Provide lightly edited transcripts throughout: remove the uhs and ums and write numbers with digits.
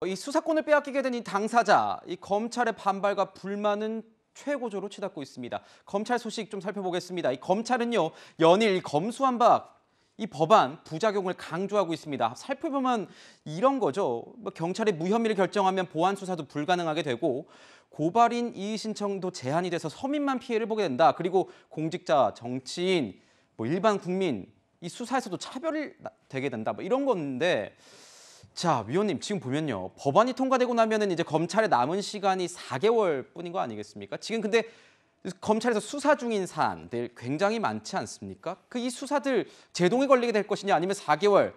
이 수사권을 빼앗기게 된 이 당사자, 이 검찰의 반발과 불만은 최고조로 치닫고 있습니다. 검찰 소식 좀 살펴보겠습니다. 이 검찰은요, 연일 검수완박 이 법안 부작용을 강조하고 있습니다. 살펴보면 이런 거죠. 경찰이 무혐의를 결정하면 보안 수사도 불가능하게 되고 고발인 이의 신청도 제한이 돼서 서민만 피해를 보게 된다. 그리고 공직자, 정치인, 일반 국민 이 수사에서도 차별이 되게 된다. 이런 건데. 자, 위원님 지금 보면요. 법안이 통과되고 나면은 이제 검찰에 남은 시간이 4개월뿐인 거 아니겠습니까? 지금 근데 검찰에서 수사 중인 사안들 굉장히 많지 않습니까? 이 수사들 제동이 걸리게 될 것이냐 아니면 4개월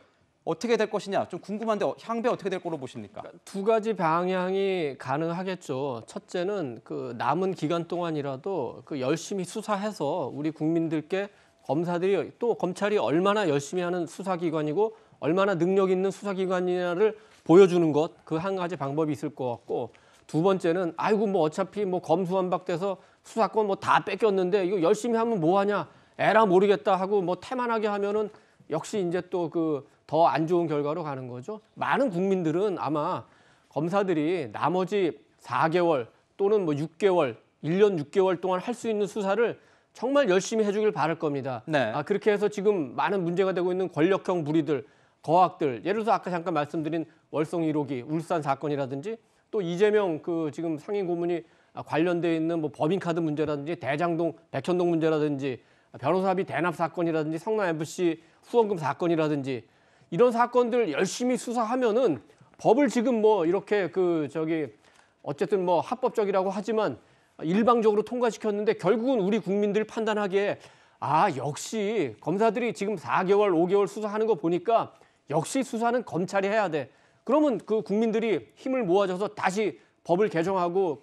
어떻게 될 것이냐 좀 궁금한데 향배 어떻게 될 거로 보십니까? 두 가지 방향이 가능하겠죠. 첫째는 그 남은 기간 동안이라도 열심히 수사해서 우리 국민들께 검사들이 또 검찰이 얼마나 열심히 하는 수사기관이고 얼마나 능력 있는 수사기관이냐를 보여주는 것, 그 한 가지 방법이 있을 것 같고, 두 번째는 아이고 어차피 검수완박돼서 수사권 다 뺏겼는데 이거 열심히 하면 뭐 하냐, 에라 모르겠다 하고 태만하게 하면은 역시 이제 또 더 안 좋은 결과로 가는 거죠. 많은 국민들은 아마 검사들이 나머지 4개월 또는 6개월, 1년 6개월 동안 할 수 있는 수사를 정말 열심히 해주길 바랄 겁니다. 네. 그렇게 해서 지금 많은 문제가 되고 있는 권력형 불의들, 거악들, 예를 들어서 아까 잠깐 말씀드린 월성 1호기 울산 사건이라든지 또 이재명 지금 상임 고문이 관련돼 있는 법인카드 문제라든지 대장동 백현동 문제라든지 변호사비 대납 사건이라든지 성남 FC 후원금 사건이라든지 이런 사건들 열심히 수사하면은 법을 지금 이렇게 어쨌든 합법적이라고 하지만 일방적으로 통과시켰는데 결국은 우리 국민들 판단하기에 역시 검사들이 지금 4개월, 5개월 수사하는 거 보니까 역시 수사는 검찰이 해야 돼. 그러면 국민들이 힘을 모아줘서 다시 법을 개정하고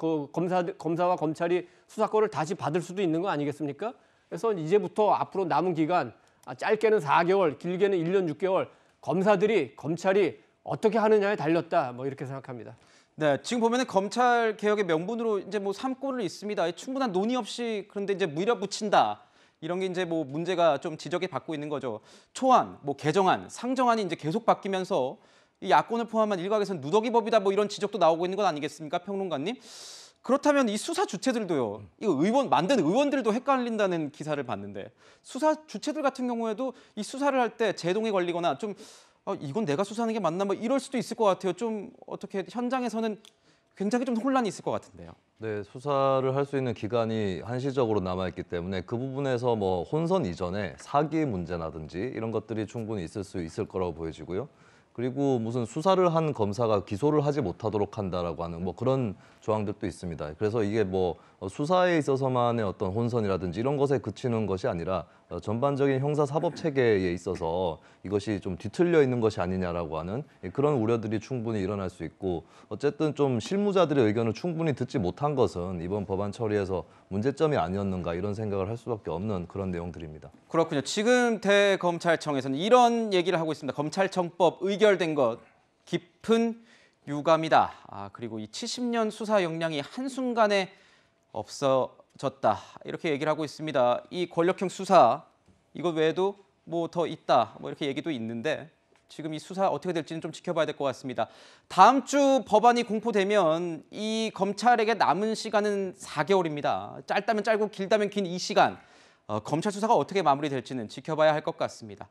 검사와 검찰이 수사권을 다시 받을 수도 있는 거 아니겠습니까? 그래서 이제부터 앞으로 남은 기간 짧게는 4개월, 길게는 1년 6개월 검사들이 검찰이 어떻게 하느냐에 달렸다. 이렇게 생각합니다. 네, 지금 보면은 검찰 개혁의 명분으로 이제 삼고는 있습니다. 충분한 논의 없이 그런데 이제 밀어붙인다. 이런 게 이제 문제가 좀 지적이 받고 있는 거죠. 초안, 개정안, 상정안이 이제 계속 바뀌면서 이 야권을 포함한 일각에서는 누더기법이다 이런 지적도 나오고 있는 건 아니겠습니까, 평론가님? 그렇다면 이 수사 주체들도요. 이거 만든 의원들도 헷갈린다는 기사를 봤는데 수사 주체들 같은 경우에도 이 수사를 할 때 제동이 걸리거나 좀 이건 내가 수사하는 게 맞나 이럴 수도 있을 것 같아요. 좀 어떻게 현장에서는 굉장히 좀 혼란이 있을 것 같은데요. 네, 수사를 할 수 있는 기간이 한시적으로 남아있기 때문에 그 부분에서 혼선 이전에 사기 문제라든지 이런 것들이 충분히 있을 수 있을 거라고 보여지고요. 그리고 무슨 수사를 한 검사가 기소를 하지 못하도록 한다라고 하는 그런 조항들도 있습니다. 그래서 이게 수사에 있어서만의 어떤 혼선이라든지 이런 것에 그치는 것이 아니라 전반적인 형사사법 체계에 있어서 이것이 좀 뒤틀려 있는 것이 아니냐라고 하는 그런 우려들이 충분히 일어날 수 있고, 어쨌든 좀 실무자들의 의견을 충분히 듣지 못한 것은 이번 법안 처리에서 문제점이 아니었는가 이런 생각을 할 수밖에 없는 그런 내용들입니다. 그렇군요. 지금 대검찰청에서는 이런 얘기를 하고 있습니다. 검찰청법 의결된 것 깊은 유감이다. 그리고 이 70년 수사 역량이 한순간에 없어졌다. 이렇게 얘기를 하고 있습니다. 이 권력형 수사 이것 외에도 더 있다. 이렇게 얘기도 있는데 지금 이 수사 어떻게 될지는 좀 지켜봐야 될 것 같습니다. 다음 주 법안이 공포되면 이 검찰에게 남은 시간은 4개월입니다. 짧다면 짧고 길다면 긴 이 시간 검찰 수사가 어떻게 마무리될지는 지켜봐야 할 것 같습니다.